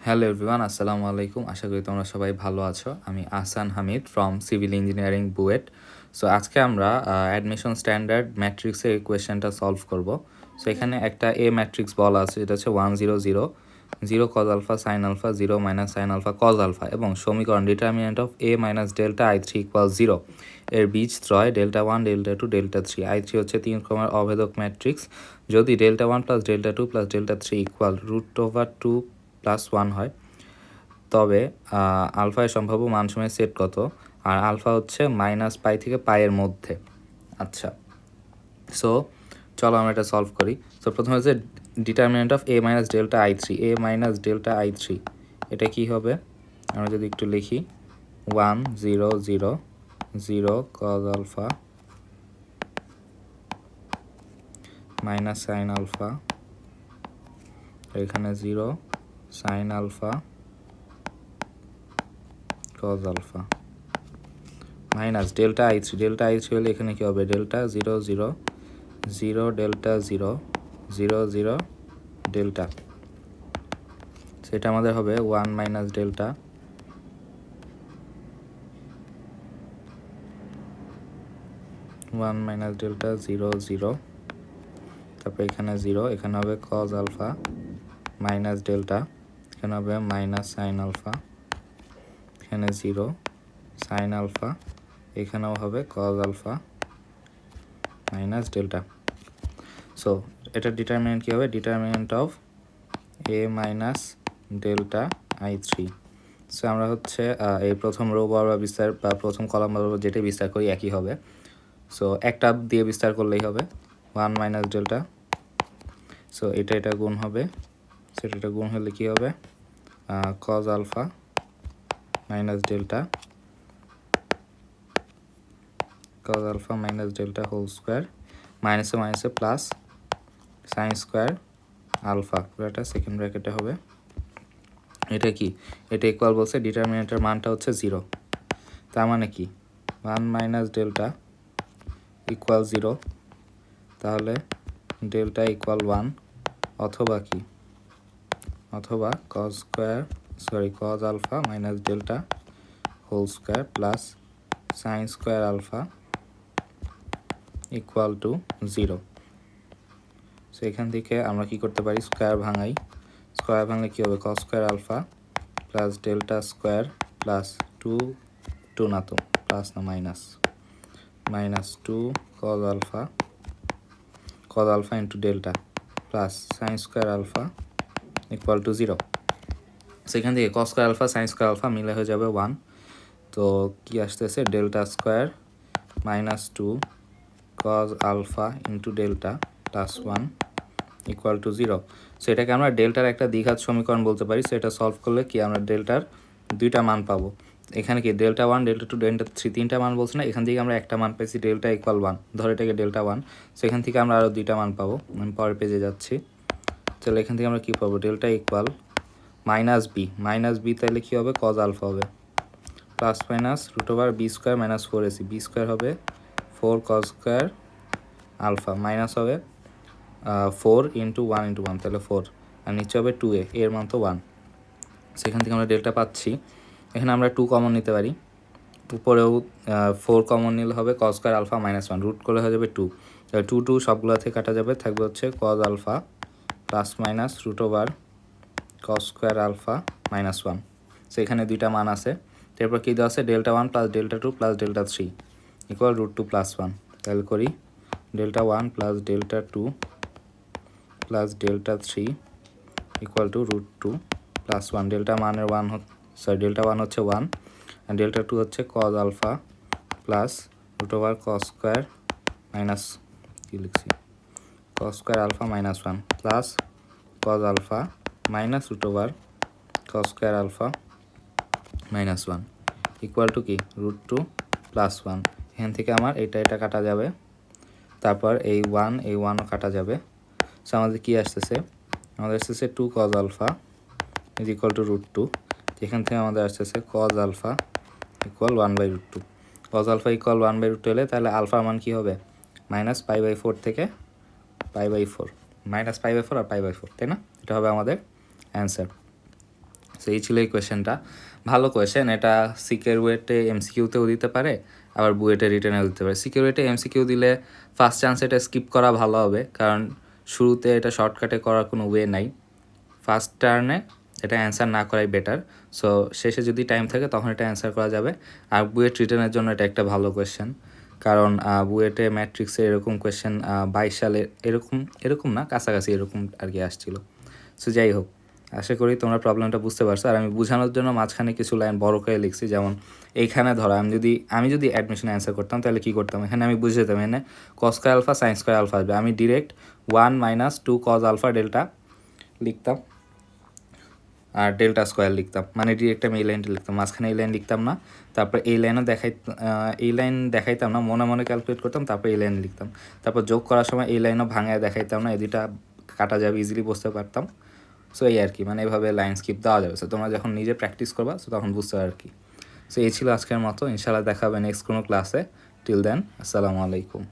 Hello everyone, আসসালামু আলাইকুম। আশা করি তোমরা সবাই ভালো আছো। আমি Ahsan Hamid from civil engineering BUET. So আজকে আমরা অ্যাডমিশন স্ট্যান্ডার্ড ম্যাট্রিক্সের ইকুয়েশনটা সলভ করব। সো এখানে একটা এ ম্যাট্রিক্স বলা আছে, যেটা হচ্ছে 1 0 0 cos alpha sine alpha 0 minus sine alpha cos alpha, এবং সমীকরণ determinant of A minus delta i3 equal 0 এর বীজত্রয় ডেল্টা 1 ডেল্টা 2 ডেল্টা 3। i3 হচ্ছে 3 ক্রমের অভেদক ম্যাট্রিক্স। যদি delta 1 plus delta 2 plus delta 3 equal √2 plus 1 হয়, তবে আলফা এর সম্ভাব্য মান সময়ের সেট কত? আর আলফা হচ্ছে -π থেকে পাইয়ের মধ্যে। আচ্ছা, সো চলো আমরা এটা সলভ করি। সো প্রথমে হচ্ছে determinant of A minus delta i3। A minus delta i3 এটা কি হবে? আমরা যদি একটু লিখি 1 0 0 0 cos alpha minus sine alpha, এখানে 0 sine alpha cos alpha minus delta i3। Delta i3 হলে এখানে কী হবে? ডেল্টা 0 0 0 ডেল্টা 0 0 0 ডেল্টা, সেটা আমাদের হবে 1 মাইনাস ডেল্টা 1 মাইনাস ডেল্টা 0 0, তারপর এখানে 0, এখানে হবে কজ আলফা মাইনাস ডেল্টা, এখানে হবে মাইনাস সাইন আলফা, এখানে 0 সাইন আলফা, এখানেও হবে cos alpha minus delta. So এটার ডিটারমিনেন্ট কী হবে? Determinant of A minus delta i3। So আমরা হচ্ছে এই প্রথম রো বরাবর বিস্তার বা প্রথম কলাম বরাবর যেটা বিস্তার করি একই হবে। সো একটা দিয়ে বিস্তার করলেই হবে 1 মাইনাস ডেল্টা। সো এটা গুণ হবে, সেটা এটা গুণ হলে কী হবে? Cos alpha minus delta, cos alpha minus delta whole square, মাইনাসে মাইনাসে প্লাস সাইন স্কোয়ার আলফা, পুরোটা সেকেন্ড ব্র্যাকেটে হবে। এটা কি? এটা ইকুয়াল বলছে ডিটারমিনেন্টের মানটা হচ্ছে 0। তার মানে কি 1 মাইনাস ডেল্টা ইকুয়াল 0, তাহলে ডেল্টা ইকুয়াল 1, অথবা কি? অথবা cos alpha minus delta whole square plus sine square alpha equal to 0। So এখান থেকে আমরা কি করতে পারি? স্কোয়ার ভাঙাই। স্কোয়ার ভাঙলে কী হবে? Cos square alpha plus delta square plus 2 না তো প্লাস না minus 2 cos alpha into delta plus sine square alpha equal to 0। সেখান থেকে cos square alpha sine square alpha মিলে হয়ে যাবে 1। তো কি আসতেছে? Delta square minus 2 cos alpha into delta plus 1 equal to 0। So এটাকে আমরা ডেল্টার একটা দ্বিঘাত সমীকরণ বলতে পারি। সো এটা সলভ করলে কি আমরা ডেল্টার দুইটা মান পাবো। এখানে কি ডেল্টা 1 ডেল্টা 2 ডেল্টা 3 তিনটা মান বলছে না, এখান থেকে আমরা একটা মান পেয়েছি ডেল্টা ইকুয়াল 1, ধরো এটাকে ডেল্টা 1। সো এখান থেকে আমরা আরও দুইটা মান পাবো। আমি পরের পেজে যাচ্ছি। তাহলে এখান থেকে আমরা কী পাবো? ডেল্টা ইকুয়াল মাইনাস বি, তাহলে কী হবে? কজ আলফা হবে plus minus √b square minus 4ac, B square হবে 4 কজ স্কোয়ার আলফা, মাইনাস হবে 4 ইন্টু 1 ইন্টু 1, তাহলে 4, আর নিচে হবে 2a, এর মান তো 1। সেখান থেকে আমরা ডেল্টা পাচ্ছি। এখানে আমরা 2 কমন নিতে পারি, উপরেও 4 কমন নিলে হবে cos square alpha minus 1, root করলে হয়ে যাবে 2। 2 সবগুলো থেকে কাটা যাবে, থাকবে হচ্ছে cos alpha plus minus cos square alpha minus 1। So এখানে দুইটা মান আছে। তারপর কী দেওয়া আছে? Delta 1 plus delta 2 plus delta 3 equal √2 plus 1। তাহলে করি delta 1 plus delta 2 plus delta 3 equal to √2 plus 1। Delta 1 হচ্ছে 1, আর ডেল্টা 2 হচ্ছে cos alpha plus cos square minus cos square alpha minus 1 plus cause alpha minus cos square alpha minus 1 equal to কি? √2 plus 1। এখান থেকে আমার এটা কাটা যাবে, তারপর এই 1ও কাটা যাবে। সো আমাদের কী আসতেছে? আমাদের আসতেছে 2 cos alpha is equal to √2। এখান থেকে আমাদের আসতেছে cos alpha equal 1/√2। Cos alpha equal 1/√2 হলে তাহলে আলফার মান কী হবে? -π/4 থেকে π/4, -π/4 আর π/4, তাই না? এটা হবে আমাদের অ্যান্সার। সো এই ছিল এই কোয়েশ্চেনটা, ভালো কোয়েশ্চেন। এটা সিকের ওয়েটে এমসিকিউতেও দিতে পারে, আবার বুয়েটে রিটেনেও দিতে পারে। সিকের ওয়েটে এমসিকিউ দিলে ফার্স্ট চান্স এটা স্কিপ করা ভালো হবে, কারণ শুরুতে এটা শর্টকাটে করার কোনো ওয়ে নাই। ফার্স্ট টার্নে এটা অ্যান্সার না করাই বেটার। সো শেষে যদি টাইম থাকে তখন এটা অ্যান্সার করা যাবে। আর বুয়েট রিটেনের জন্য এটা একটা ভালো কোয়েশ্চেন, কারণ বুয়েটে ম্যাট্রিক্সে এরকম কোয়েশ্চেন 22 সালে এরকম না, কাছাকাছি এরকম আর কি আসছিল। সো যাই হোক, আশা করি তোমরা প্রবলেমটা বুঝতে পারছো। আর আমি বোঝানোর জন্য মাঝখানে কিছু লাইন বড় করে লিখছি, যেমন এইখানে ধরো আমি যদি অ্যাডমিশন অ্যান্সার করতাম তাহলে কী করতাম, এখানে আমি বুঝে যেতাম এখানে cos square alpha sine square alpha আসবে, আমি ডিরেক্ট 1 - 2 কজ আলফা ডেল্টা লিখতাম আর ডেল্টা স্কোয়ার লিখতাম, মানে ডিরেক্ট আমি এই লাইনটা লিখতাম, মাঝখানে এই লাইন লিখতাম না। তারপর এই লাইন দেখাইতাম না, মনে মনে ক্যালকুলেট করতাম, তারপর এই লাইন লিখতাম। তারপর যোগ করার সময় এই লাইনও ভাঙায় দেখাইতাম না, এই দুইটা কাটা যাবে, ইজিলি বুঝতে পারতাম। সো এই আর কি, মানে এইভাবে লাইন স্কিপ দেওয়া যাবে। সো তোমরা যখন নিজে প্র্যাকটিস করবা সো তখন বুঝতে পারো আর কি। সো এই ছিল আজকের মতো, ইনশাআল্লাহ দেখা হবে নেক্সট কোনো ক্লাসে। টিল দেন, আসসালামু আলাইকুম।